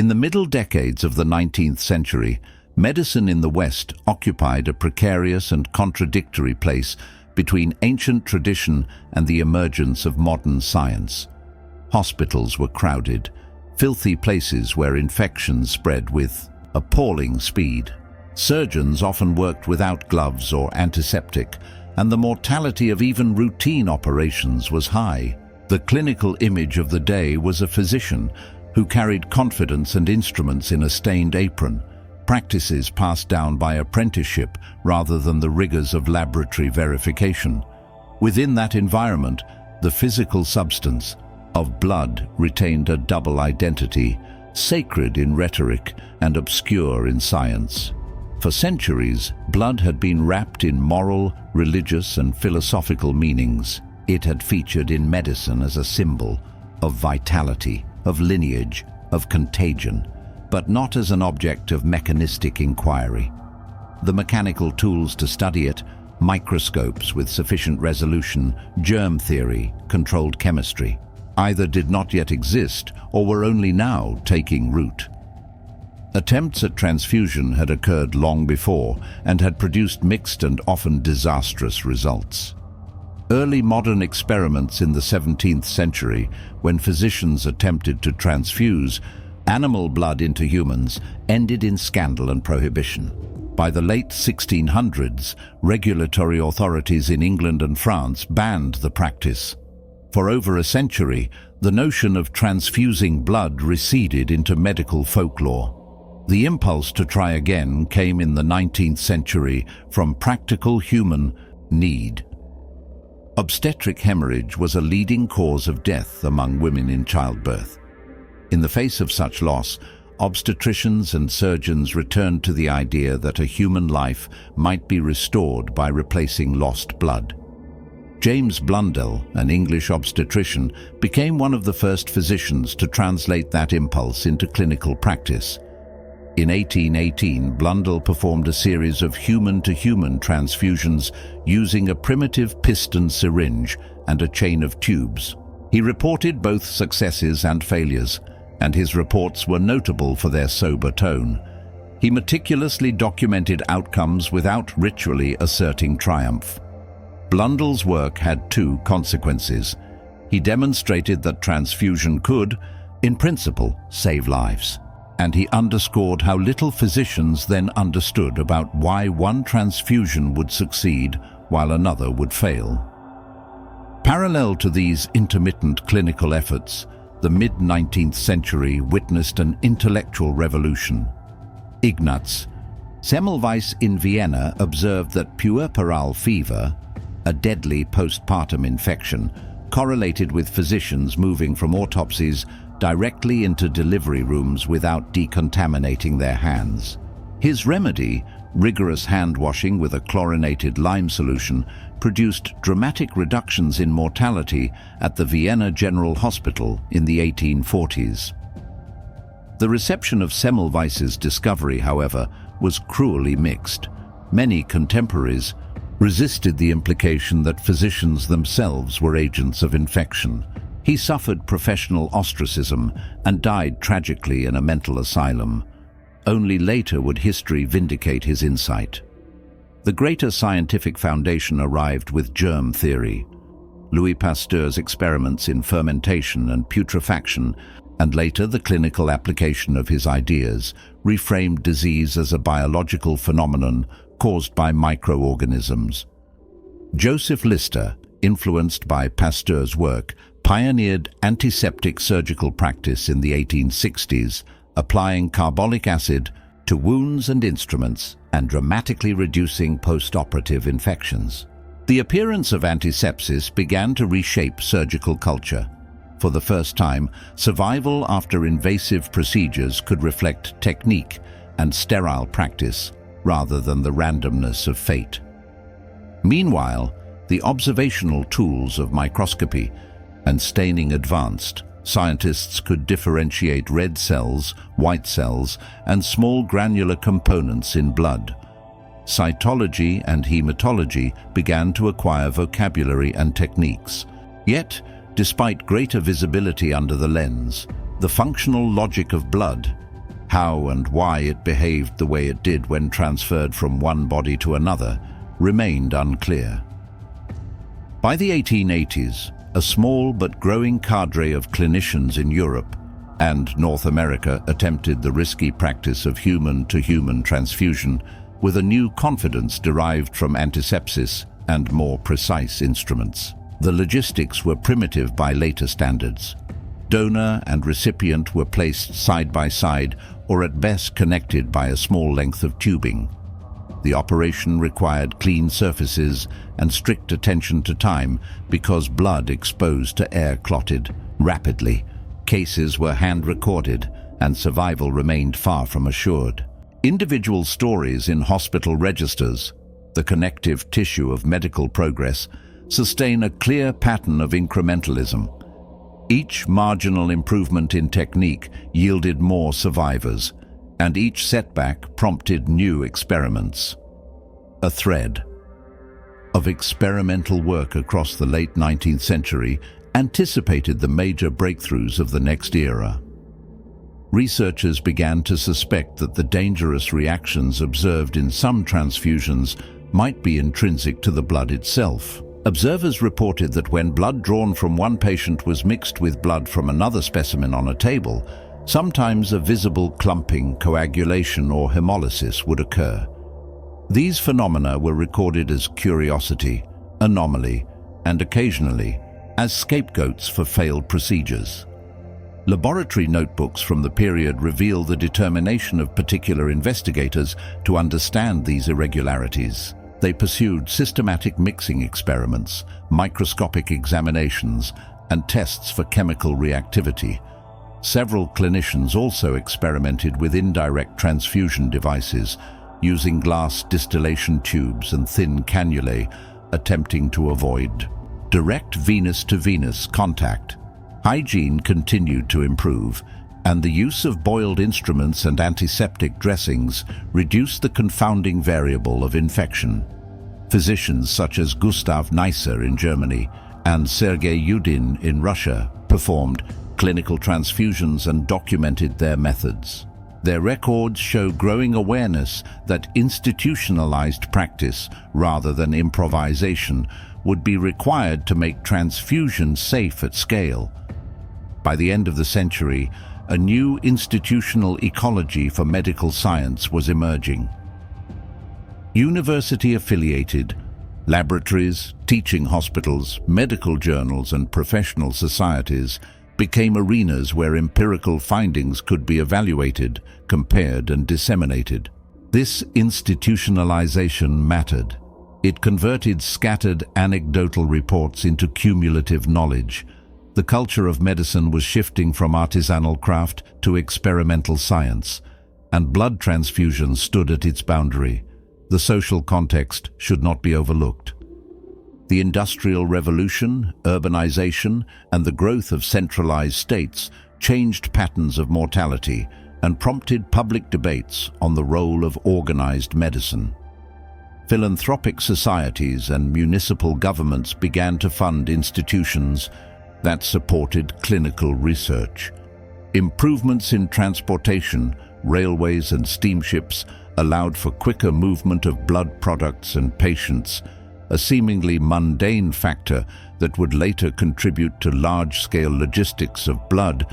In the middle decades of the 19th century, medicine in the West occupied a precarious and contradictory place between ancient tradition and the emergence of modern science. Hospitals were crowded, filthy places where infections spread with appalling speed. Surgeons often worked without gloves or antiseptic, and the mortality of even routine operations was high. The clinical image of the day was a physician who carried confidence and instruments in a stained apron, practices passed down by apprenticeship rather than the rigors of laboratory verification. Within that environment, the physical substance of blood retained a double identity, sacred in rhetoric and obscure in science. For centuries, blood had been wrapped in moral, religious, and philosophical meanings. It had featured in medicine as a symbol of vitality, of lineage, of contagion, but not as an object of mechanistic inquiry. The mechanical tools to study it, microscopes with sufficient resolution, germ theory, controlled chemistry, either did not yet exist or were only now taking root. Attempts at transfusion had occurred long before and had produced mixed and often disastrous results. Early modern experiments in the 17th century, when physicians attempted to transfuse animal blood into humans, ended in scandal and prohibition. By the late 1600s, regulatory authorities in England and France banned the practice. For over a century, the notion of transfusing blood receded into medical folklore. The impulse to try again came in the 19th century from practical human need. Obstetric hemorrhage was a leading cause of death among women in childbirth. In the face of such loss, obstetricians and surgeons returned to the idea that a human life might be restored by replacing lost blood. James Blundell, an English obstetrician, became one of the first physicians to translate that impulse into clinical practice. In 1818, Blundell performed a series of human-to-human transfusions using a primitive piston syringe and a chain of tubes. He reported both successes and failures, and his reports were notable for their sober tone. He meticulously documented outcomes without ritually asserting triumph. Blundell's work had two consequences. He demonstrated that transfusion could, in principle, save lives. And he underscored how little physicians then understood about why one transfusion would succeed while another would fail. Parallel to these intermittent clinical efforts, the mid-19th century witnessed an intellectual revolution. Ignaz Semmelweis in Vienna observed that puerperal fever, a deadly postpartum infection, correlated with physicians moving from autopsies directly into delivery rooms without decontaminating their hands. His remedy, rigorous hand washing with a chlorinated lime solution, produced dramatic reductions in mortality at the Vienna General Hospital in the 1840s. The reception of Semmelweis's discovery, however, was cruelly mixed. Many contemporaries resisted the implication that physicians themselves were agents of infection. He suffered professional ostracism and died tragically in a mental asylum. Only later would history vindicate his insight. The greater scientific foundation arrived with germ theory. Louis Pasteur's experiments in fermentation and putrefaction, and later the clinical application of his ideas, reframed disease as a biological phenomenon caused by microorganisms. Joseph Lister, influenced by Pasteur's work, pioneered antiseptic surgical practice in the 1860s, applying carbolic acid to wounds and instruments and dramatically reducing post-operative infections. The appearance of antisepsis began to reshape surgical culture. For the first time, survival after invasive procedures could reflect technique and sterile practice rather than the randomness of fate. Meanwhile, the observational tools of microscopy and staining advanced, scientists could differentiate red cells, white cells, and small granular components in blood. Cytology and hematology began to acquire vocabulary and techniques. Yet, despite greater visibility under the lens, the functional logic of blood, How and why it behaved the way it did when transferred from one body to another remained unclear. By the 1880s, a small but growing cadre of clinicians in Europe and North America attempted the risky practice of human-to-human transfusion with a new confidence derived from antisepsis and more precise instruments. The logistics were primitive by later standards. Donor and recipient were placed side by side or at best connected by a small length of tubing. The operation required clean surfaces and strict attention to time because blood exposed to air clotted rapidly. Cases were hand-recorded and survival remained far from assured. Individual stories in hospital registers, the connective tissue of medical progress, sustain a clear pattern of incrementalism. Each marginal improvement in technique yielded more survivors, and each setback prompted new experiments. A thread of experimental work across the late 19th century anticipated the major breakthroughs of the next era. Researchers began to suspect that the dangerous reactions observed in some transfusions might be intrinsic to the blood itself. Observers reported that when blood drawn from one patient was mixed with blood from another specimen on a table, sometimes a visible clumping, coagulation, or hemolysis would occur. These phenomena were recorded as curiosity, anomaly, and occasionally as scapegoats for failed procedures. Laboratory notebooks from the period reveal the determination of particular investigators to understand these irregularities. They pursued systematic mixing experiments, microscopic examinations, and tests for chemical reactivity. Several clinicians also experimented with indirect transfusion devices, using glass distillation tubes and thin cannulae, attempting to avoid direct venous-to-venous contact. Hygiene continued to improve, and the use of boiled instruments and antiseptic dressings reduced the confounding variable of infection. Physicians such as Gustav Neisser in Germany and Sergei Yudin in Russia performed clinical transfusions and documented their methods. Their records show growing awareness that institutionalized practice, rather than improvisation, would be required to make transfusion safe at scale. By the end of the century, a new institutional ecology for medical science was emerging. University-affiliated laboratories, teaching hospitals, medical journals, and professional societies became arenas where empirical findings could be evaluated, compared, and disseminated. This institutionalization mattered. It converted scattered anecdotal reports into cumulative knowledge. The culture of medicine was shifting from artisanal craft to experimental science, and blood transfusion stood at its boundary. The social context should not be overlooked. The Industrial Revolution, urbanization, and the growth of centralized states changed patterns of mortality and prompted public debates on the role of organized medicine. Philanthropic societies and municipal governments began to fund institutions that supported clinical research. Improvements in transportation, railways, and steamships allowed for quicker movement of blood products and patients, a seemingly mundane factor that would later contribute to large-scale logistics of blood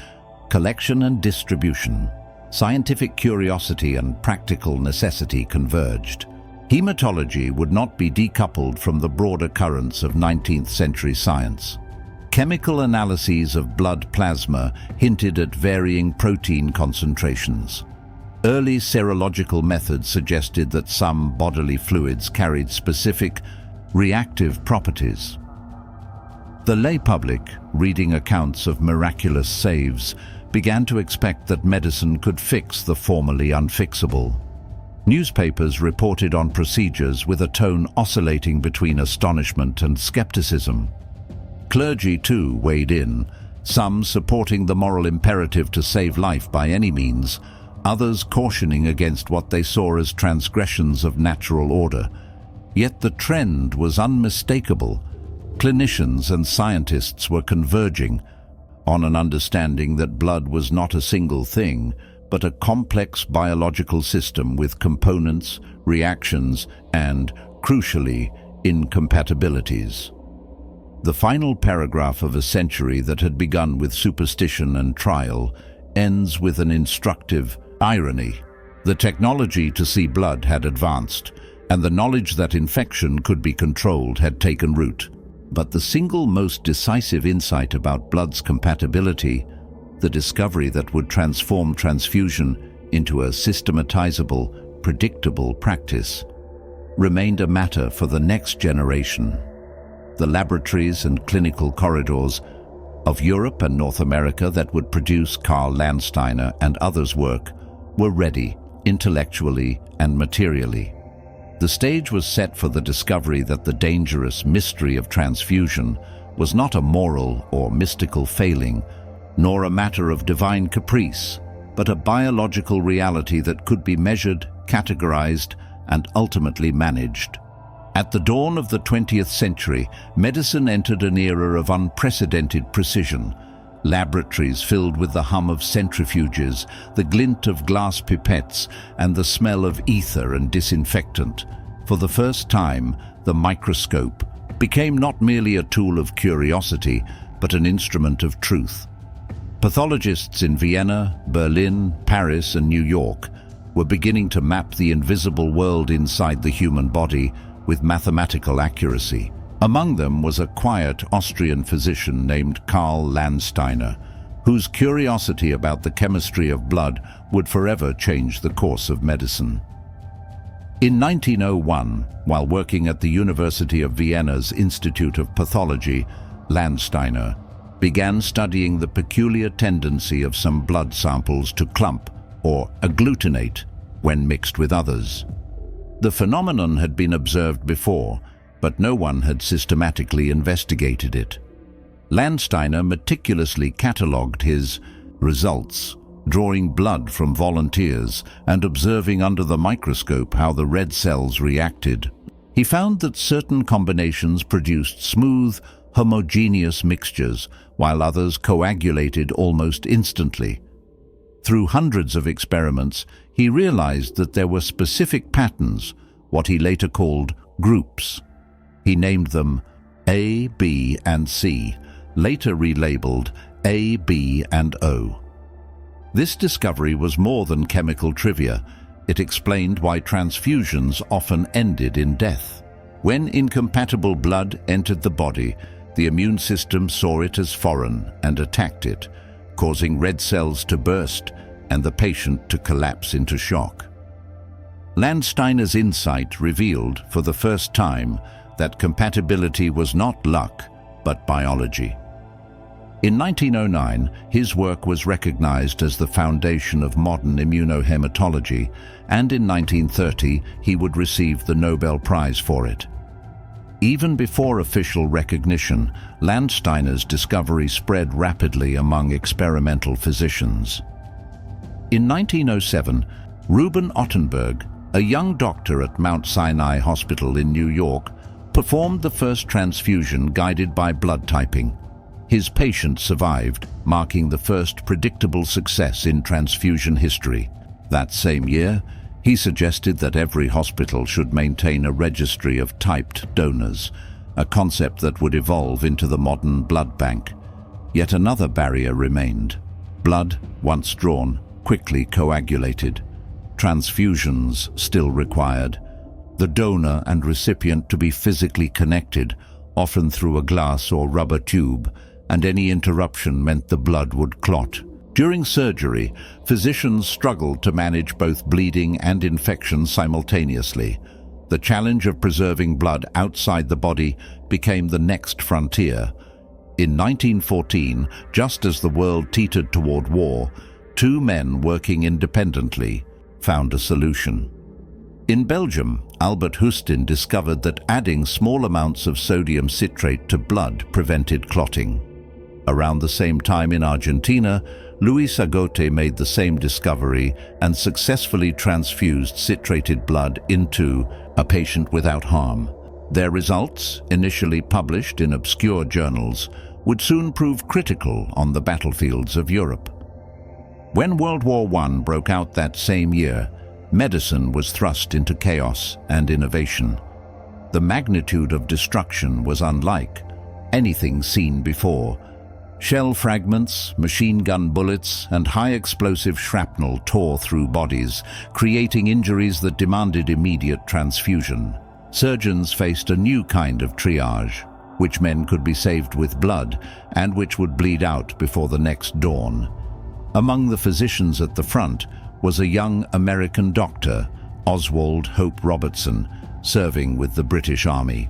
collection and distribution. Scientific curiosity and practical necessity converged. Hematology would not be decoupled from the broader currents of 19th century science. Chemical analyses of blood plasma hinted at varying protein concentrations. Early serological methods suggested that some bodily fluids carried specific reactive properties. The lay public, reading accounts of miraculous saves, began to expect that medicine could fix the formerly unfixable. Newspapers reported on procedures with a tone oscillating between astonishment and skepticism. Clergy, too, weighed in, some supporting the moral imperative to save life by any means, others cautioning against what they saw as transgressions of natural order. Yet the trend was unmistakable. Clinicians and scientists were converging on an understanding that blood was not a single thing, but a complex biological system with components, reactions, and, crucially, incompatibilities. The final paragraph of a century that had begun with superstition and trial ends with an instructive irony. The technology to see blood had advanced, and the knowledge that infection could be controlled had taken root. But the single most decisive insight about blood's compatibility, the discovery that would transform transfusion into a systematizable, predictable practice, remained a matter for the next generation. The laboratories and clinical corridors of Europe and North America that would produce Karl Landsteiner and others' work were ready, intellectually and materially. The stage was set for the discovery that the dangerous mystery of transfusion was not a moral or mystical failing, nor a matter of divine caprice, but a biological reality that could be measured, categorized, and ultimately managed. At the dawn of the 20th century, medicine entered an era of unprecedented precision. Laboratories filled with the hum of centrifuges, the glint of glass pipettes, and the smell of ether and disinfectant. For the first time, the microscope became not merely a tool of curiosity, but an instrument of truth. Pathologists in Vienna, Berlin, Paris, and New York were beginning to map the invisible world inside the human body with mathematical accuracy. Among them was a quiet Austrian physician named Karl Landsteiner, whose curiosity about the chemistry of blood would forever change the course of medicine. In 1901, while working at the University of Vienna's Institute of Pathology, Landsteiner began studying the peculiar tendency of some blood samples to clump or agglutinate when mixed with others. The phenomenon had been observed before, but no one had systematically investigated it. Landsteiner meticulously catalogued his results, drawing blood from volunteers and observing under the microscope how the red cells reacted. He found that certain combinations produced smooth, homogeneous mixtures, while others coagulated almost instantly. Through hundreds of experiments, he realized that there were specific patterns, what he later called groups. He named them A, B, and C, later relabeled A, B, and O. This discovery was more than chemical trivia. It explained why transfusions often ended in death. When incompatible blood entered the body, the immune system saw it as foreign and attacked it, causing red cells to burst and the patient to collapse into shock. Landsteiner's insight revealed for the first time that compatibility was not luck, but biology. In 1909, his work was recognized as the foundation of modern immunohematology, and in 1930 he would receive the Nobel Prize for it. Even before official recognition, Landsteiner's discovery spread rapidly among experimental physicians. In 1907, Reuben Ottenberg, a young doctor at Mount Sinai Hospital in New York, performed the first transfusion guided by blood typing. His patient survived, marking the first predictable success in transfusion history. That same year, he suggested that every hospital should maintain a registry of typed donors, a concept that would evolve into the modern blood bank. Yet another barrier remained. Blood, once drawn, quickly coagulated. Transfusions still required. The donor and recipient to be physically connected, often through a glass or rubber tube, and any interruption meant the blood would clot. During surgery, physicians struggled to manage both bleeding and infection simultaneously. The challenge of preserving blood outside the body became the next frontier. In 1914, just as the world teetered toward war, two men working independently found a solution. In Belgium, Albert Houstin discovered that adding small amounts of sodium citrate to blood prevented clotting. Around the same time in Argentina, Luis Agote made the same discovery and successfully transfused citrated blood into a patient without harm. Their results, initially published in obscure journals, would soon prove critical on the battlefields of Europe. When World War I broke out that same year, medicine was thrust into chaos and innovation. The magnitude of destruction was unlike anything seen before. Shell fragments, machine gun bullets, and high-explosive shrapnel tore through bodies, creating injuries that demanded immediate transfusion. Surgeons faced a new kind of triage, which men could be saved with blood and which would bleed out before the next dawn. Among the physicians at the front was a young American doctor, Oswald Hope Robertson, serving with the British Army.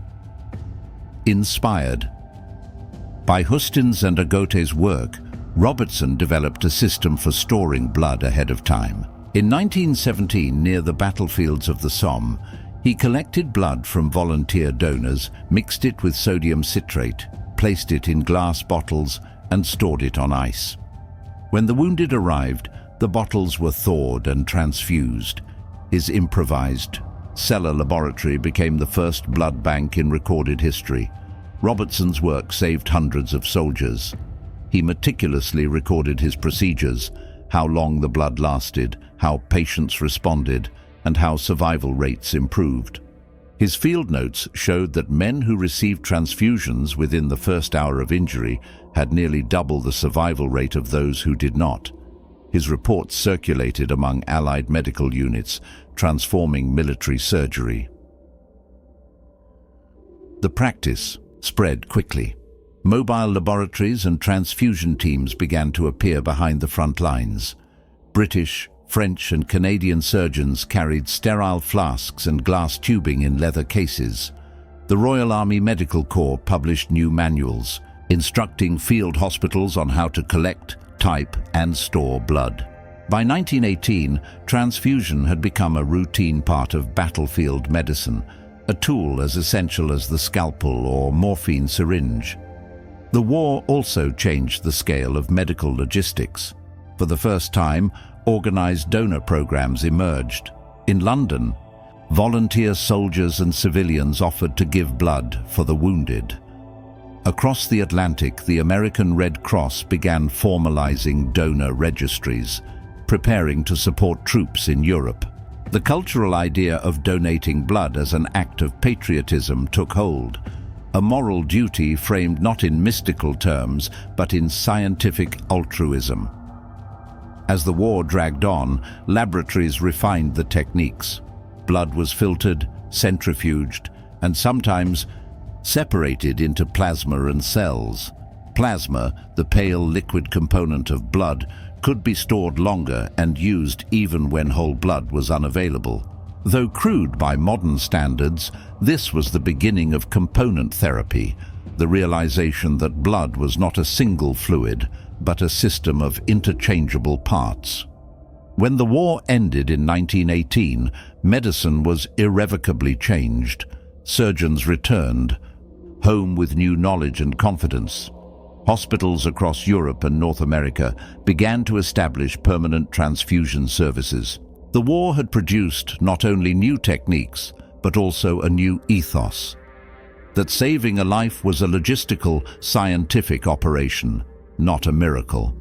Inspired by Hustin's and Agote's work, Robertson developed a system for storing blood ahead of time. In 1917, near the battlefields of the Somme, he collected blood from volunteer donors, mixed it with sodium citrate, placed it in glass bottles, and stored it on ice. When the wounded arrived, the bottles were thawed and transfused. His improvised cellar laboratory became the first blood bank in recorded history. Robertson's work saved hundreds of soldiers. He meticulously recorded his procedures, how long the blood lasted, how patients responded, and how survival rates improved. His field notes showed that men who received transfusions within the first hour of injury had nearly double the survival rate of those who did not. His reports circulated among Allied medical units, transforming military surgery. The practice spread quickly. Mobile laboratories and transfusion teams began to appear behind the front lines. British, French and Canadian surgeons carried sterile flasks and glass tubing in leather cases. The Royal Army Medical Corps published new manuals, instructing field hospitals on how to collect, type and store blood. By 1918, transfusion had become a routine part of battlefield medicine, a tool as essential as the scalpel or morphine syringe. The war also changed the scale of medical logistics. For the first time, organized donor programs emerged. In London, volunteer soldiers and civilians offered to give blood for the wounded. Across the Atlantic, the American Red Cross began formalizing donor registries, preparing to support troops in Europe. The cultural idea of donating blood as an act of patriotism took hold, a moral duty framed not in mystical terms, but in scientific altruism. As the war dragged on, laboratories refined the techniques. Blood was filtered, centrifuged, and sometimes separated into plasma and cells. Plasma, the pale liquid component of blood, could be stored longer and used even when whole blood was unavailable. Though crude by modern standards, this was the beginning of component therapy, the realization that blood was not a single fluid, but a system of interchangeable parts. When the war ended in 1918, medicine was irrevocably changed. Surgeons returned, home with new knowledge and confidence. Hospitals across Europe and North America began to establish permanent transfusion services. The war had produced not only new techniques, but also a new ethos. That saving a life was a logistical, scientific operation, not a miracle.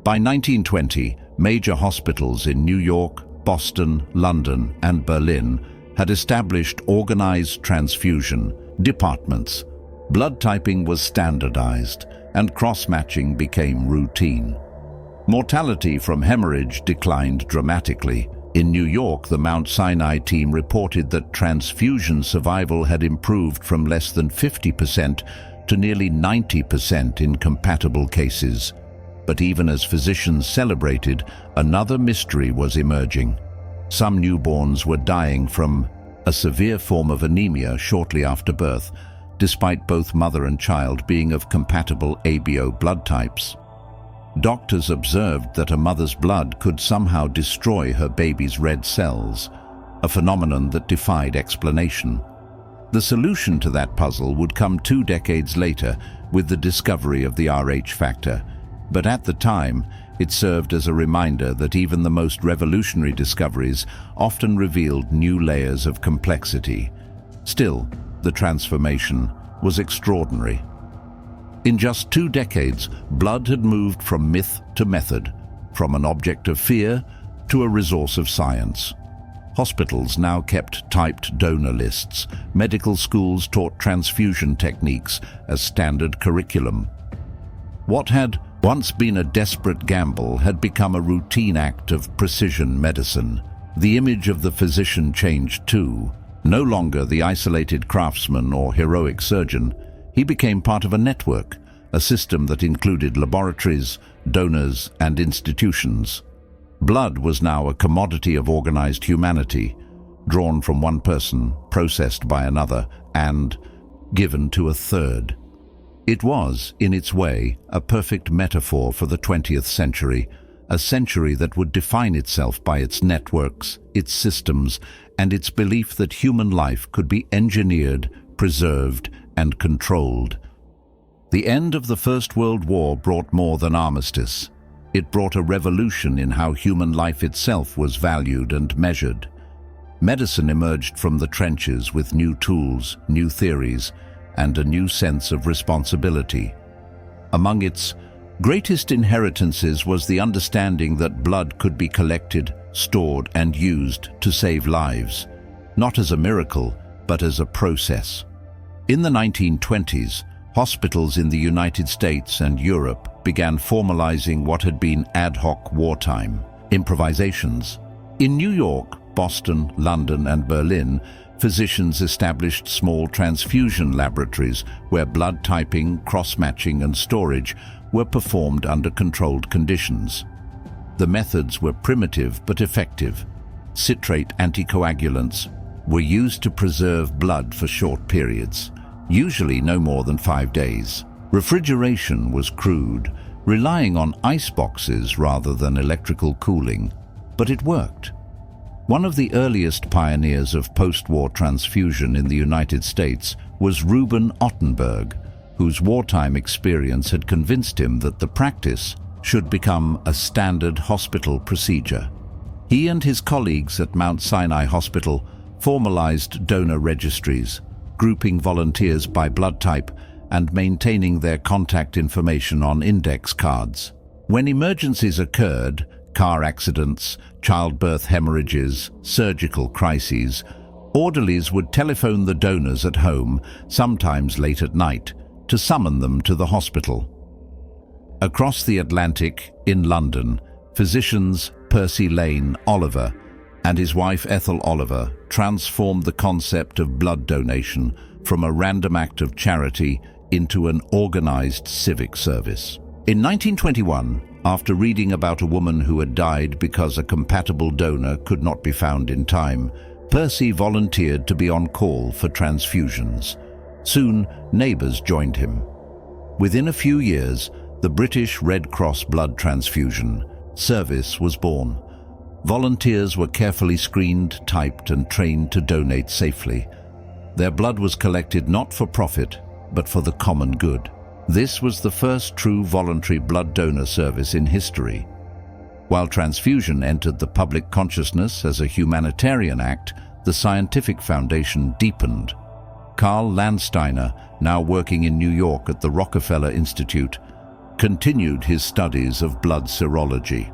By 1920, major hospitals in New York, Boston, London, and Berlin had established organized transfusion departments. Blood typing was standardized, and cross-matching became routine. Mortality from hemorrhage declined dramatically. In New York, the Mount Sinai team reported that transfusion survival had improved from less than 50% to nearly 90% in compatible cases. But even as physicians celebrated, another mystery was emerging. Some newborns were dying from a severe form of anemia shortly after birth, despite both mother and child being of compatible ABO blood types. Doctors observed that a mother's blood could somehow destroy her baby's red cells, a phenomenon that defied explanation. The solution to that puzzle would come 2 decades later with the discovery of the Rh factor, but at the time, it served as a reminder that even the most revolutionary discoveries often revealed new layers of complexity. Still, the transformation was extraordinary. In just 2 decades, blood had moved from myth to method, from an object of fear to a resource of science. Hospitals now kept typed donor lists. Medical schools taught transfusion techniques as standard curriculum. What had once been a desperate gamble had become a routine act of precision medicine. The image of the physician changed too. No longer the isolated craftsman or heroic surgeon, he became part of a network, a system that included laboratories, donors, and institutions. Blood was now a commodity of organized humanity, drawn from one person, processed by another, and given to a third. It was, in its way, a perfect metaphor for the 20th century, a century that would define itself by its networks, its systems, and its belief that human life could be engineered, preserved, and controlled. The end of the First World War brought more than armistice. It brought a revolution in how human life itself was valued and measured. Medicine emerged from the trenches with new tools, new theories, and a new sense of responsibility. Among its greatest inheritances was the understanding that blood could be collected, stored, and used to save lives, not as a miracle, but as a process. In the 1920s, hospitals in the United States and Europe began formalizing what had been ad hoc wartime improvisations. In New York, Boston, London, and Berlin, physicians established small transfusion laboratories where blood typing, cross-matching, and storage were performed under controlled conditions. The methods were primitive but effective. Citrate anticoagulants were used to preserve blood for short periods, usually no more than 5 days. Refrigeration was crude, relying on ice boxes rather than electrical cooling, but it worked. One of the earliest pioneers of post-war transfusion in the United States was Reuben Ottenberg, whose wartime experience had convinced him that the practice should become a standard hospital procedure. He and his colleagues at Mount Sinai Hospital formalized donor registries, grouping volunteers by blood type and maintaining their contact information on index cards. When emergencies occurred, car accidents, childbirth hemorrhages, surgical crises, orderlies would telephone the donors at home, sometimes late at night, to summon them to the hospital. Across the Atlantic, in London, physicians Percy Lane Oliver and his wife Ethel Oliver transformed the concept of blood donation from a random act of charity into an organized civic service. In 1921, after reading about a woman who had died because a compatible donor could not be found in time, Percy volunteered to be on call for transfusions. Soon, neighbors joined him. Within a few years, the British Red Cross blood transfusion service was born. Volunteers were carefully screened, typed, and trained to donate safely. Their blood was collected not for profit, but for the common good. This was the first true voluntary blood donor service in history. While transfusion entered the public consciousness as a humanitarian act, the scientific foundation deepened. Carl Landsteiner, now working in New York at the Rockefeller Institute, continued his studies of blood serology.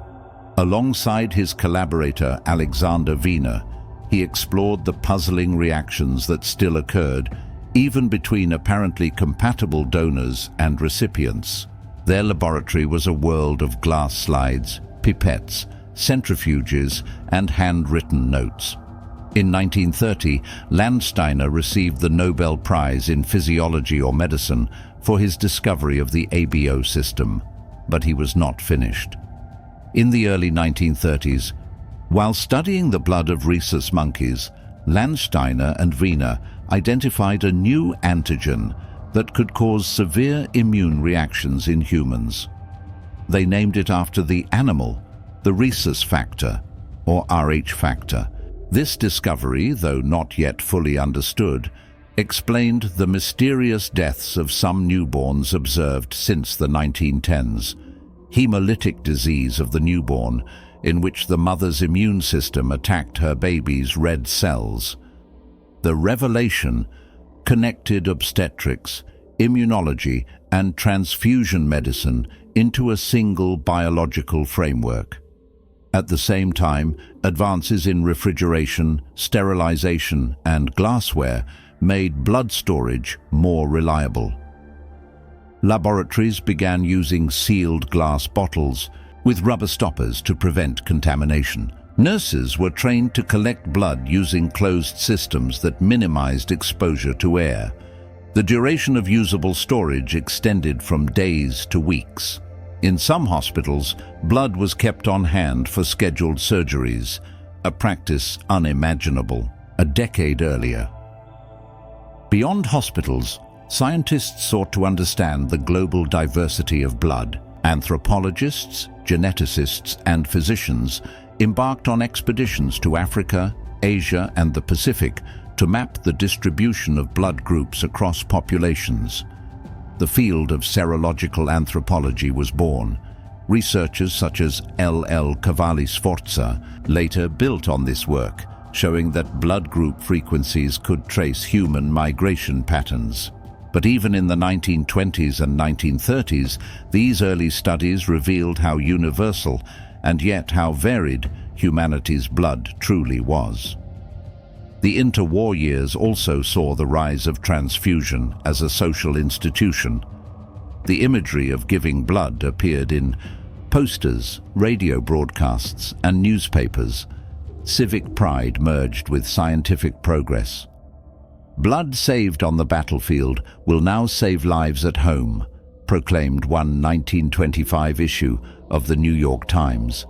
Alongside his collaborator Alexander Wiener, he explored the puzzling reactions that still occurred, even between apparently compatible donors and recipients. Their laboratory was a world of glass slides, pipettes, centrifuges, and handwritten notes. In 1930, Landsteiner received the Nobel Prize in Physiology or Medicine for his discovery of the ABO system, but he was not finished. In the early 1930s, while studying the blood of rhesus monkeys, Landsteiner and Wiener identified a new antigen that could cause severe immune reactions in humans. They named it after the animal, the rhesus factor, or Rh factor. This discovery, though not yet fully understood, explained the mysterious deaths of some newborns observed since the 1910s. Hemolytic disease of the newborn, in which the mother's immune system attacked her baby's red cells. The revelation connected obstetrics, immunology, and transfusion medicine into a single biological framework. At the same time, advances in refrigeration, sterilization, and glassware made blood storage more reliable. Laboratories began using sealed glass bottles with rubber stoppers to prevent contamination. Nurses were trained to collect blood using closed systems that minimized exposure to air. The duration of usable storage extended from days to weeks. In some hospitals, blood was kept on hand for scheduled surgeries, a practice unimaginable a decade earlier. Beyond hospitals, scientists sought to understand the global diversity of blood. Anthropologists, geneticists, and physicians embarked on expeditions to Africa, Asia, and the Pacific to map the distribution of blood groups across populations. The field of serological anthropology was born. Researchers such as L. Cavalli Sforza later built on this work, showing that blood group frequencies could trace human migration patterns. But even in the 1920s and 1930s, these early studies revealed how universal and yet how varied humanity's blood truly was. The interwar years also saw the rise of transfusion as a social institution. The imagery of giving blood appeared in posters, radio broadcasts, and newspapers. Civic pride merged with scientific progress. Blood saved on the battlefield will now save lives at home, proclaimed one 1925 issue of the New York Times.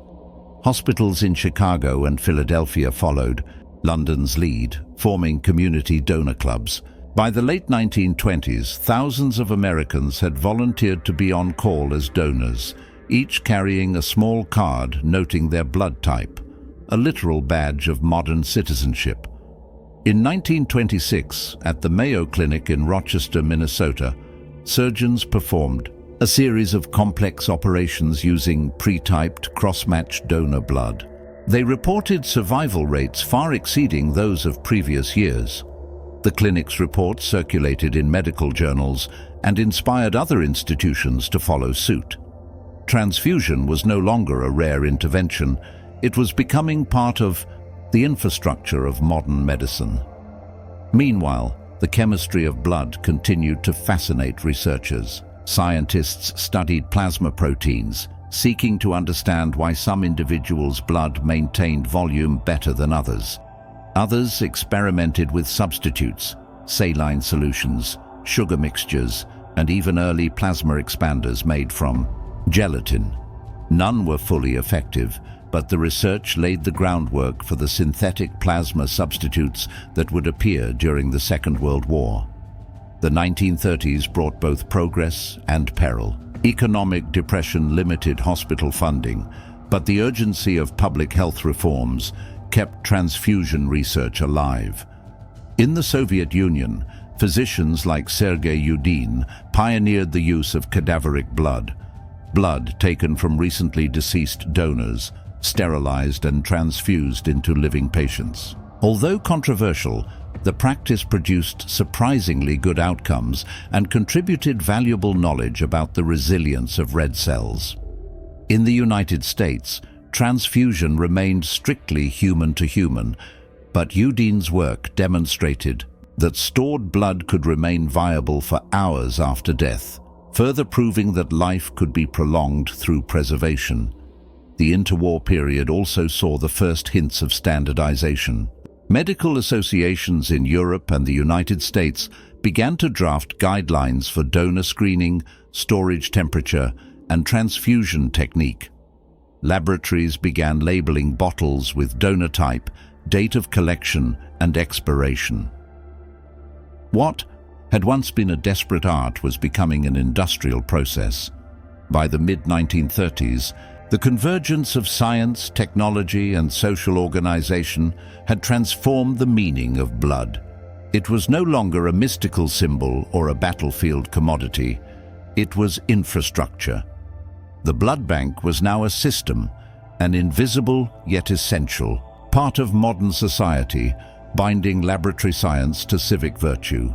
Hospitals in Chicago and Philadelphia followed, London's lead, forming community donor clubs. By the late 1920s, thousands of Americans had volunteered to be on call as donors, each carrying a small card noting their blood type, a literal badge of modern citizenship. In 1926, at the Mayo Clinic in Rochester, Minnesota, surgeons performed a series of complex operations using pre-typed, cross-matched donor blood. They reported survival rates far exceeding those of previous years. The clinic's reports circulated in medical journals and inspired other institutions to follow suit. Transfusion was no longer a rare intervention. It was becoming part of the infrastructure of modern medicine. Meanwhile, the chemistry of blood continued to fascinate researchers. Scientists studied plasma proteins, seeking to understand why some individuals' blood maintained volume better than others. Others experimented with substitutes, saline solutions, sugar mixtures, and even early plasma expanders made from gelatin. None were fully effective, but the research laid the groundwork for the synthetic plasma substitutes that would appear during the Second World War. The 1930s brought both progress and peril. Economic depression limited hospital funding, but the urgency of public health reforms kept transfusion research alive. In the Soviet Union, physicians like Sergei Yudin pioneered the use of cadaveric blood taken from recently deceased donors, sterilized and transfused into living patients. Although controversial, the practice produced surprisingly good outcomes and contributed valuable knowledge about the resilience of red cells. In the United States, transfusion remained strictly human to human, but Yudin's work demonstrated that stored blood could remain viable for hours after death, further proving that life could be prolonged through preservation. The interwar period also saw the first hints of standardization. Medical associations in Europe and the United States began to draft guidelines for donor screening, storage temperature, and transfusion technique. Laboratories began labeling bottles with donor type, date of collection, and expiration. What had once been a desperate art was becoming an industrial process. By the mid-1930s, the convergence of science, technology, and social organization had transformed the meaning of blood. It was no longer a mystical symbol or a battlefield commodity. It was infrastructure. The blood bank was now a system, an invisible yet essential part of modern society, binding laboratory science to civic virtue.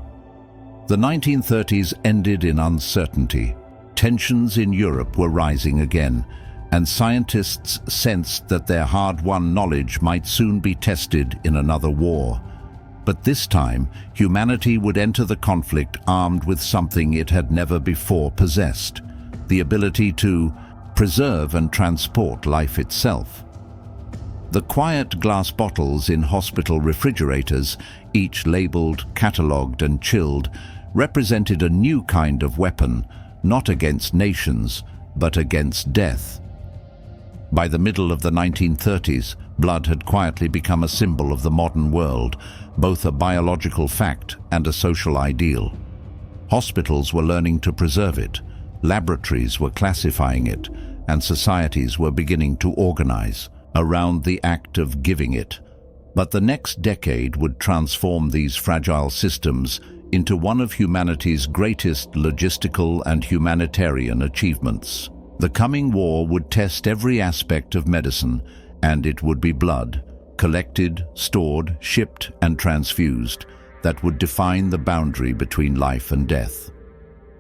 The 1930s ended in uncertainty. Tensions in Europe were rising again, and scientists sensed that their hard-won knowledge might soon be tested in another war. But this time, humanity would enter the conflict armed with something it had never before possessed: the ability to preserve and transport life itself. The quiet glass bottles in hospital refrigerators, each labeled, catalogued and chilled, represented a new kind of weapon, not against nations, but against death. By the middle of the 1930s, blood had quietly become a symbol of the modern world, both a biological fact and a social ideal. Hospitals were learning to preserve it, laboratories were classifying it, and societies were beginning to organize around the act of giving it. But the next decade would transform these fragile systems into one of humanity's greatest logistical and humanitarian achievements. The coming war would test every aspect of medicine, and it would be blood, collected, stored, shipped, and transfused, that would define the boundary between life and death.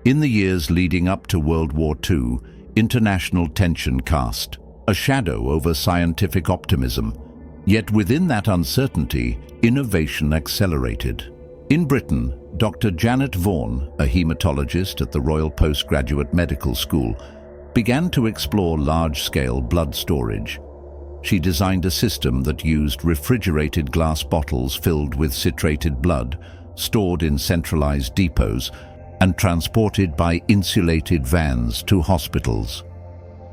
In the years leading up to World War II, international tension cast a shadow over scientific optimism. Yet within that uncertainty, innovation accelerated. In Britain, Dr. Janet Vaughan, a hematologist at the Royal Postgraduate Medical School, began to explore large-scale blood storage. She designed a system that used refrigerated glass bottles filled with citrated blood, stored in centralized depots, and transported by insulated vans to hospitals.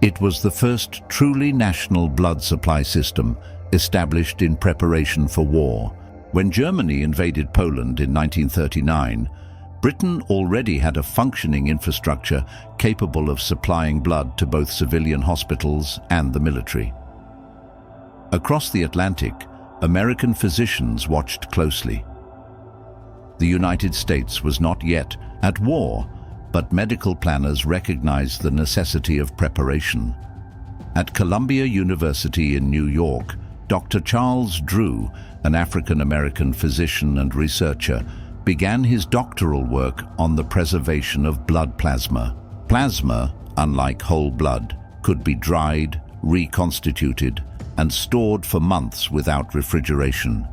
It was the first truly national blood supply system established in preparation for war. When Germany invaded Poland in 1939, Britain already had a functioning infrastructure capable of supplying blood to both civilian hospitals and the military. Across the Atlantic, American physicians watched closely. The United States was not yet at war, but medical planners recognized the necessity of preparation. At Columbia University in New York, Dr. Charles Drew, an African-American physician and researcher, began his doctoral work on the preservation of blood plasma. Plasma, unlike whole blood, could be dried, reconstituted, and stored for months without refrigeration.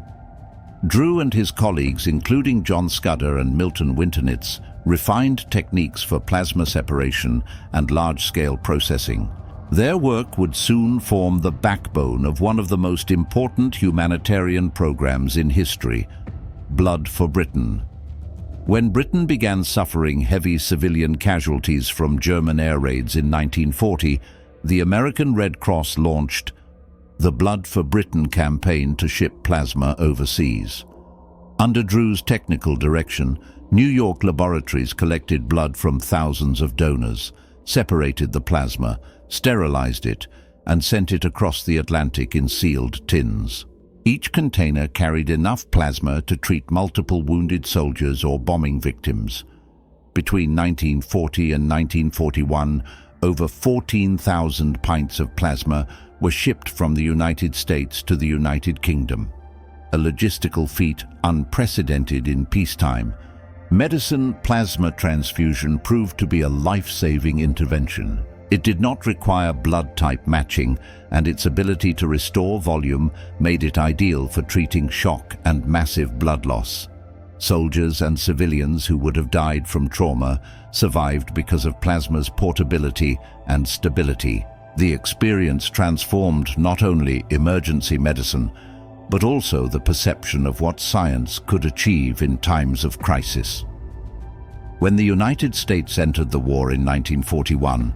Drew and his colleagues, including John Scudder and Milton Winternitz, refined techniques for plasma separation and large-scale processing. Their work would soon form the backbone of one of the most important humanitarian programs in history, Blood for Britain. When Britain began suffering heavy civilian casualties from German air raids in 1940, the American Red Cross launched the Blood for Britain campaign to ship plasma overseas. Under Drew's technical direction, New York laboratories collected blood from thousands of donors, separated the plasma, sterilized it, and sent it across the Atlantic in sealed tins. Each container carried enough plasma to treat multiple wounded soldiers or bombing victims. Between 1940 and 1941, over 14,000 pints of plasma were shipped from the United States to the United Kingdom. A logistical feat unprecedented in peacetime, medicine plasma transfusion proved to be a life-saving intervention. It did not require blood type matching, and its ability to restore volume made it ideal for treating shock and massive blood loss. Soldiers and civilians who would have died from trauma survived because of plasma's portability and stability. The experience transformed not only emergency medicine, but also the perception of what science could achieve in times of crisis. When the United States entered the war in 1941,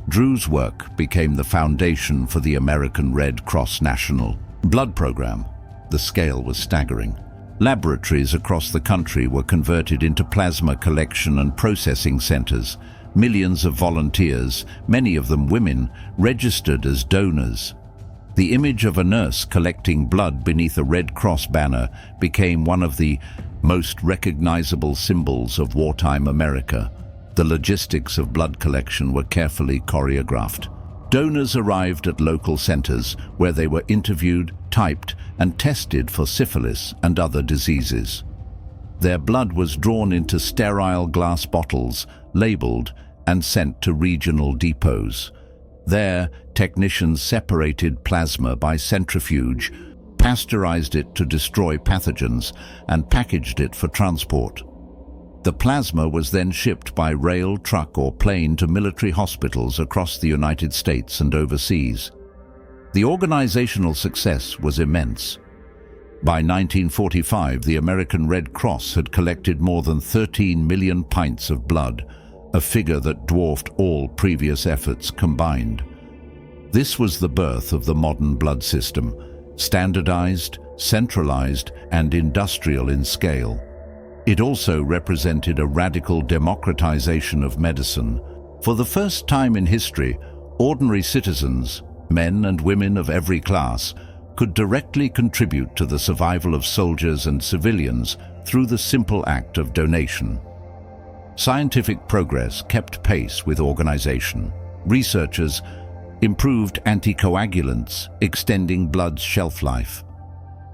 Drew's work became the foundation for the American Red Cross National Blood Program. The scale was staggering. Laboratories across the country were converted into plasma collection and processing centers. Millions of volunteers, many of them women, registered as donors. The image of a nurse collecting blood beneath a Red Cross banner became one of the most recognizable symbols of wartime America. The logistics of blood collection were carefully choreographed. Donors arrived at local centers where they were interviewed, typed, and tested for syphilis and other diseases. Their blood was drawn into sterile glass bottles, labeled, and sent to regional depots. There, technicians separated plasma by centrifuge, pasteurized it to destroy pathogens, and packaged it for transport. The plasma was then shipped by rail, truck, or plane to military hospitals across the United States and overseas. The organizational success was immense. By 1945, the American Red Cross had collected more than 13 million pints of blood, a figure that dwarfed all previous efforts combined. This was the birth of the modern blood system, standardized, centralized, and industrial in scale. It also represented a radical democratization of medicine. For the first time in history, ordinary citizens, men and women of every class, could directly contribute to the survival of soldiers and civilians through the simple act of donation. Scientific progress kept pace with organization. Researchers improved anticoagulants, extending blood's shelf life.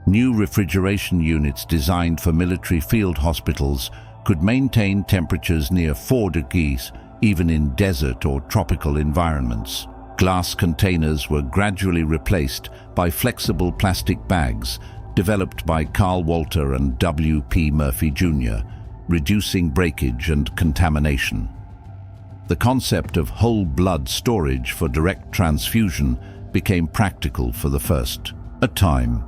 New refrigeration units designed for military field hospitals could maintain temperatures near 4 degrees, even in desert or tropical environments. Glass containers were gradually replaced by flexible plastic bags developed by Carl Walter and W.P. Murphy Jr., reducing breakage and contamination. The concept of whole blood storage for direct transfusion became practical for the first time.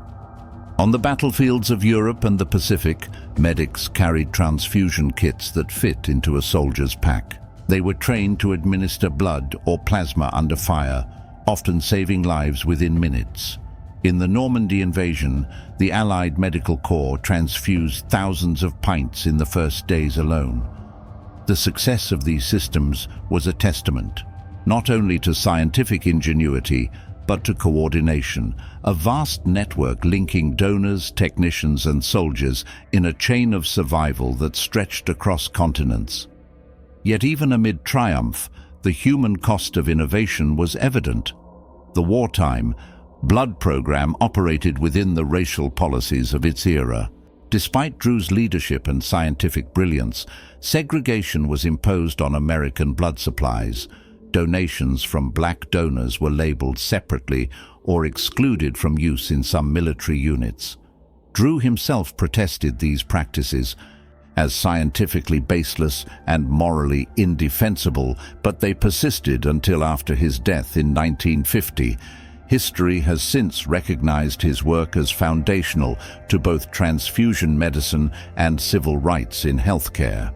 On the battlefields of Europe and the Pacific, medics carried transfusion kits that fit into a soldier's pack. They were trained to administer blood or plasma under fire, often saving lives within minutes. In the Normandy invasion, the Allied Medical Corps transfused thousands of pints in the first days alone. The success of these systems was a testament, not only to scientific ingenuity, but to coordination, a vast network linking donors, technicians, and soldiers in a chain of survival that stretched across continents. Yet even amid triumph, the human cost of innovation was evident. The wartime blood program operated within the racial policies of its era. Despite Drew's leadership and scientific brilliance, segregation was imposed on American blood supplies. Donations from black donors were labeled separately or excluded from use in some military units. Drew himself protested these practices as scientifically baseless and morally indefensible, but they persisted until after his death in 1950. History has since recognized his work as foundational to both transfusion medicine and civil rights in healthcare.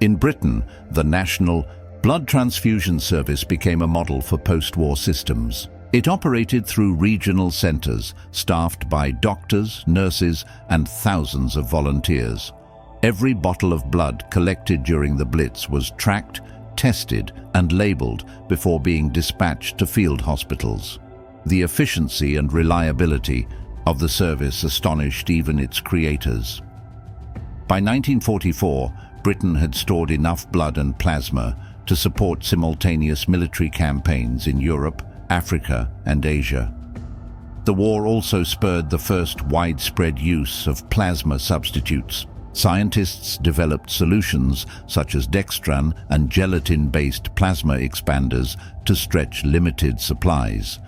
In Britain, the National Blood Transfusion Service became a model for post-war systems. It operated through regional centers, staffed by doctors, nurses, and thousands of volunteers. Every bottle of blood collected during the Blitz was tracked, tested, and labeled before being dispatched to field hospitals. The efficiency and reliability of the service astonished even its creators. By 1944, Britain had stored enough blood and plasma to support simultaneous military campaigns in Europe, Africa, and Asia. The war also spurred the first widespread use of plasma substitutes. Scientists developed solutions such as dextran and gelatin-based plasma expanders to stretch limited supplies.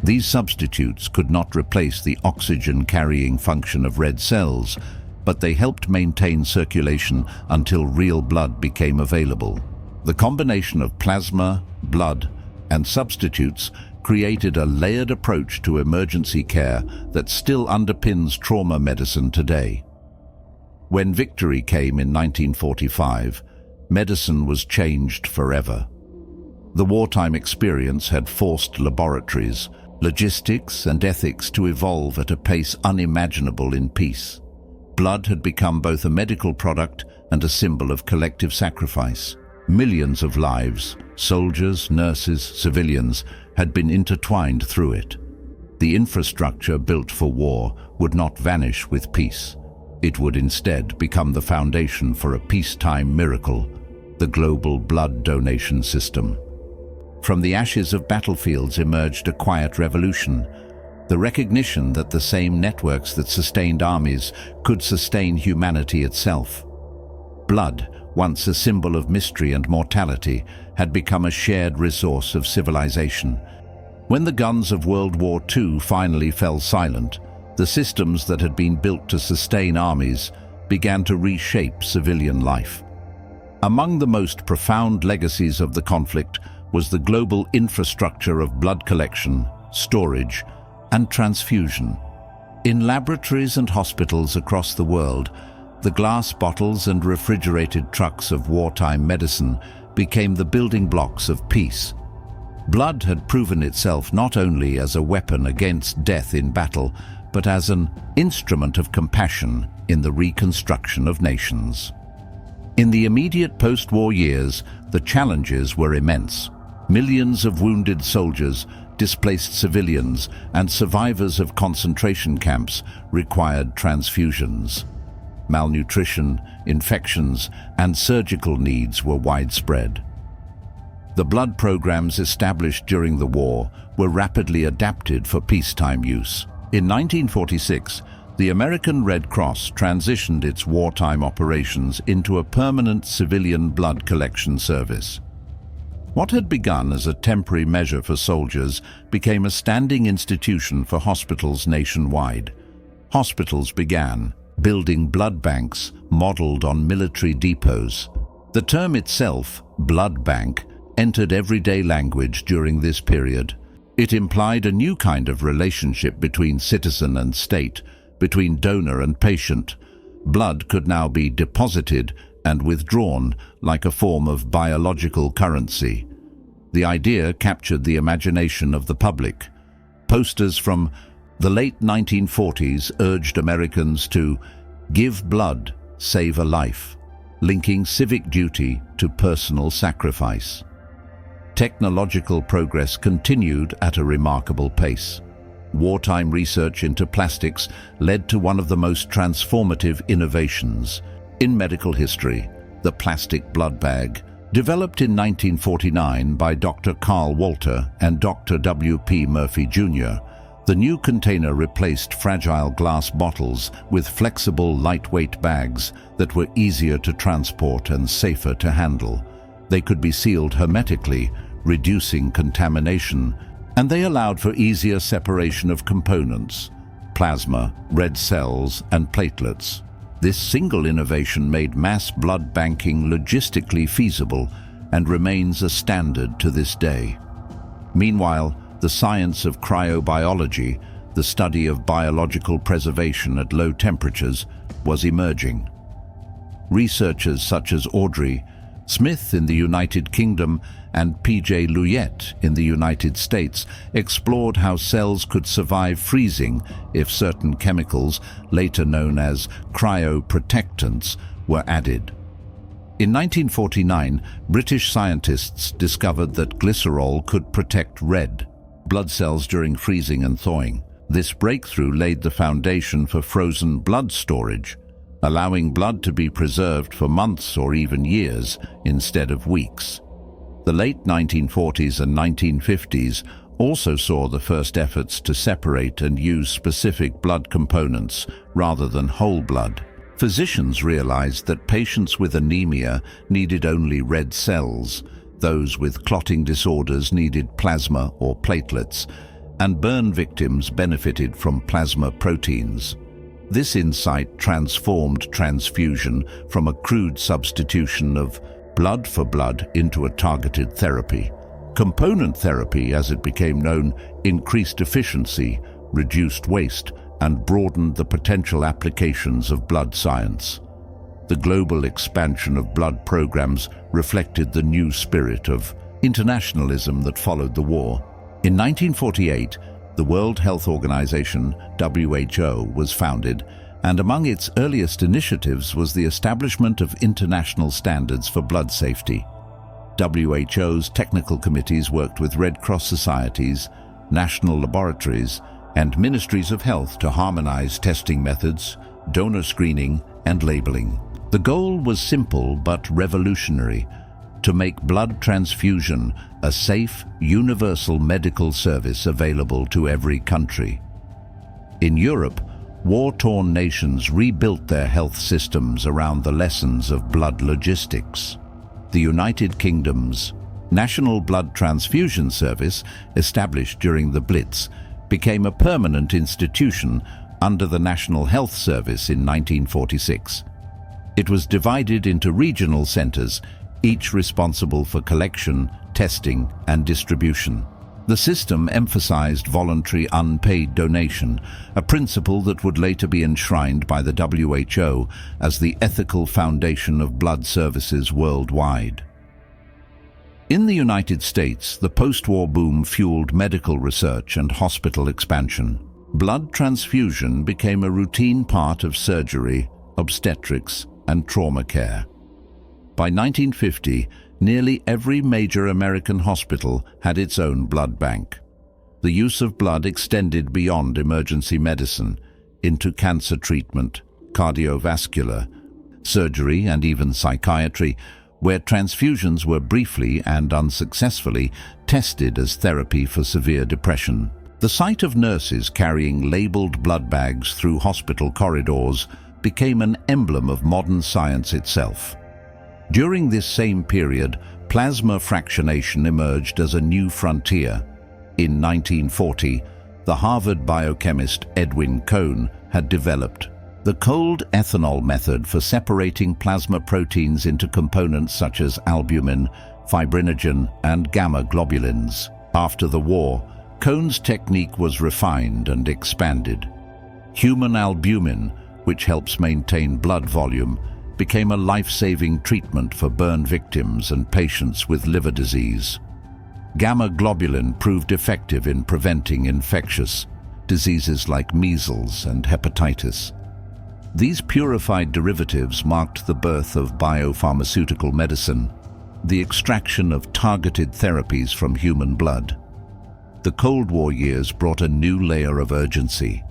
These substitutes could not replace the oxygen-carrying function of red cells, but they helped maintain circulation until real blood became available. The combination of plasma, blood, and substitutes created a layered approach to emergency care that still underpins trauma medicine today. When victory came in 1945, medicine was changed forever. The wartime experience had forced laboratories, logistics, and ethics to evolve at a pace unimaginable in peace. Blood had become both a medical product and a symbol of collective sacrifice. Millions of lives, soldiers, nurses, civilians, had been intertwined through it. The infrastructure built for war would not vanish with peace. It would instead become the foundation for a peacetime miracle, the global blood donation system. From the ashes of battlefields emerged a quiet revolution, the recognition that the same networks that sustained armies could sustain humanity itself. Blood once a symbol of mystery and mortality, had become a shared resource of civilization. When the guns of World War II finally fell silent, the systems that had been built to sustain armies began to reshape civilian life. Among the most profound legacies of the conflict was the global infrastructure of blood collection, storage, and transfusion. In laboratories and hospitals across the world, the glass bottles and refrigerated trucks of wartime medicine became the building blocks of peace. Blood had proven itself not only as a weapon against death in battle, but as an instrument of compassion in the reconstruction of nations. In the immediate post-war years, the challenges were immense. Millions of wounded soldiers, displaced civilians, and survivors of concentration camps required transfusions. Malnutrition, infections, and surgical needs were widespread. The blood programs established during the war were rapidly adapted for peacetime use. In 1946, the American Red Cross transitioned its wartime operations into a permanent civilian blood collection service. What had begun as a temporary measure for soldiers became a standing institution for hospitals nationwide. Hospitals began building blood banks modeled on military depots. The term itself, blood bank, entered everyday language during this period. It implied a new kind of relationship between citizen and state, between donor and patient. Blood could now be deposited and withdrawn like a form of biological currency. The idea captured the imagination of the public. Posters from the late 1940s urged Americans to give blood, save a life, linking civic duty to personal sacrifice. Technological progress continued at a remarkable pace. Wartime research into plastics led to one of the most transformative innovations in medical history, the plastic blood bag. Developed in 1949 by Dr. Carl Walter and Dr. W.P. Murphy Jr., the new container replaced fragile glass bottles with flexible, lightweight bags that were easier to transport and safer to handle. They could be sealed hermetically, reducing contamination, and they allowed for easier separation of components: plasma, red cells, and platelets. This single innovation made mass blood banking logistically feasible and remains a standard to this day. Meanwhile, the science of cryobiology, the study of biological preservation at low temperatures, was emerging. Researchers such as Audrey Smith in the United Kingdom and P.J. Luyet in the United States explored how cells could survive freezing if certain chemicals, later known as cryoprotectants, were added. In 1949, British scientists discovered that glycerol could protect red blood cells during freezing and thawing. This breakthrough laid the foundation for frozen blood storage, allowing blood to be preserved for months or even years instead of weeks. The late 1940s and 1950s also saw the first efforts to separate and use specific blood components rather than whole blood. Physicians realized that patients with anemia needed only red cells, those with clotting disorders needed plasma or platelets, and burn victims benefited from plasma proteins. This insight transformed transfusion from a crude substitution of blood for blood into a targeted therapy. Component therapy, as it became known, increased efficiency, reduced waste, and broadened the potential applications of blood science. The global expansion of blood programs reflected the new spirit of internationalism that followed the war. In 1948, the World Health Organization, WHO, was founded, and among its earliest initiatives was the establishment of international standards for blood safety. WHO's technical committees worked with Red Cross societies, national laboratories, and ministries of health to harmonize testing methods, donor screening, and labeling. The goal was simple but revolutionary: to make blood transfusion a safe, universal medical service available to every country. In Europe, war-torn nations rebuilt their health systems around the lessons of blood logistics. The United Kingdom's National Blood Transfusion Service, established during the Blitz, became a permanent institution under the National Health Service in 1946. It was divided into regional centres, each responsible for collection, testing and distribution. The system emphasized voluntary unpaid donation, a principle that would later be enshrined by the WHO as the ethical foundation of blood services worldwide. In the United States, the post-war boom fueled medical research and hospital expansion. Blood transfusion became a routine part of surgery, obstetrics, and trauma care. By 1950, nearly every major American hospital had its own blood bank. The use of blood extended beyond emergency medicine into cancer treatment, cardiovascular, surgery, and even psychiatry, where transfusions were briefly and unsuccessfully tested as therapy for severe depression. The sight of nurses carrying labeled blood bags through hospital corridors became an emblem of modern science itself. During this same period, plasma fractionation emerged as a new frontier. In 1940, the Harvard biochemist Edwin Cohn had developed the cold ethanol method for separating plasma proteins into components such as albumin, fibrinogen, and gamma globulins. After the war, Cohn's technique was refined and expanded. Human albumin, which helps maintain blood volume, became a life-saving treatment for burn victims and patients with liver disease. Gamma globulin proved effective in preventing infectious diseases like measles and hepatitis. These purified derivatives marked the birth of biopharmaceutical medicine, the extraction of targeted therapies from human blood. The Cold War years brought a new layer of urgency.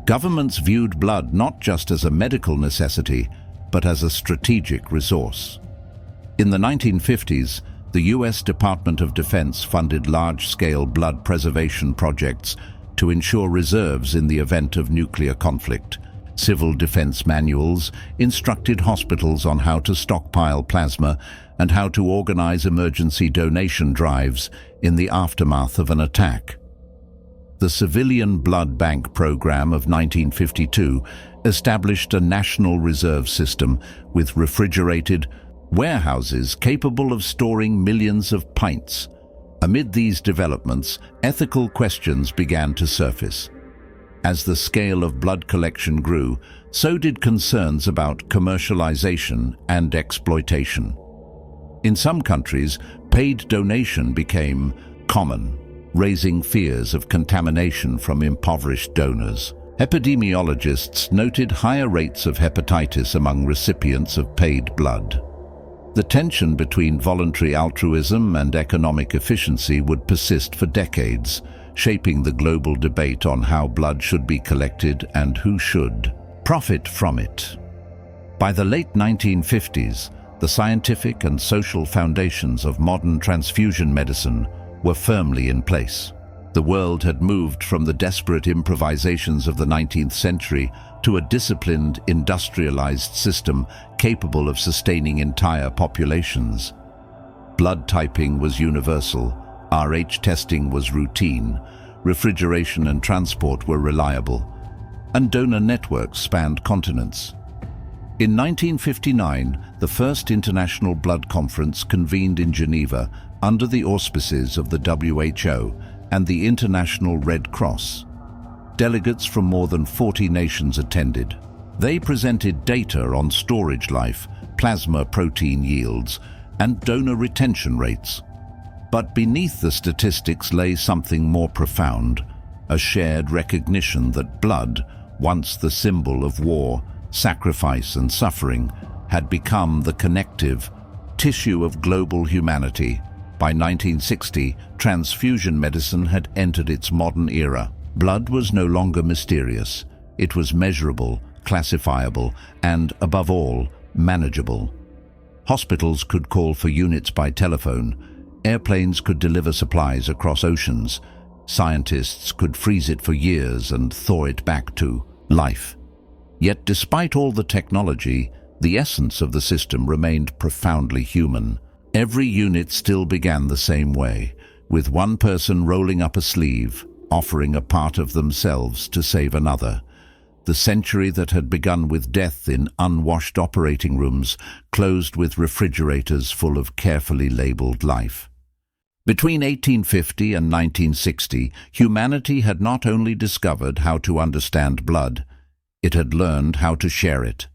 Governments viewed blood not just as a medical necessity, but as a strategic resource. In the 1950s, the US Department of Defense funded large-scale blood preservation projects to ensure reserves in the event of nuclear conflict. Civil defense manuals instructed hospitals on how to stockpile plasma and how to organize emergency donation drives in the aftermath of an attack. The Civilian Blood Bank Program of 1952 established a national reserve system with refrigerated warehouses capable of storing millions of pints. Amid these developments, ethical questions began to surface. As the scale of blood collection grew, so did concerns about commercialization and exploitation. In some countries, paid donation became common, raising fears of contamination from impoverished donors. Epidemiologists noted higher rates of hepatitis among recipients of paid blood. The tension between voluntary altruism and economic efficiency would persist for decades, shaping the global debate on how blood should be collected and who should profit from it. By the late 1950s, the scientific and social foundations of modern transfusion medicine were firmly in place. The world had moved from the desperate improvisations of the 19th century to a disciplined, industrialized system capable of sustaining entire populations. Blood typing was universal, Rh testing was routine, refrigeration and transport were reliable, and donor networks spanned continents. In 1959, the first International Blood Conference convened in Geneva under the auspices of the WHO and the International Red Cross. Delegates from more than 40 nations attended. They presented data on storage life, plasma protein yields, and donor retention rates. But beneath the statistics lay something more profound, a shared recognition that blood, once the symbol of war, sacrifice and suffering, had become the connective tissue of global humanity. By 1960, transfusion medicine had entered its modern era. Blood was no longer mysterious. It was measurable, classifiable, and, above all, manageable. Hospitals could call for units by telephone. Airplanes could deliver supplies across oceans. Scientists could freeze it for years and thaw it back to life. Yet despite all the technology, the essence of the system remained profoundly human. Every unit still began the same way, with one person rolling up a sleeve, offering a part of themselves to save another. The century that had begun with death in unwashed operating rooms closed with refrigerators full of carefully labeled life. Between 1850 and 1960, humanity had not only discovered how to understand blood, it had learned how to share it.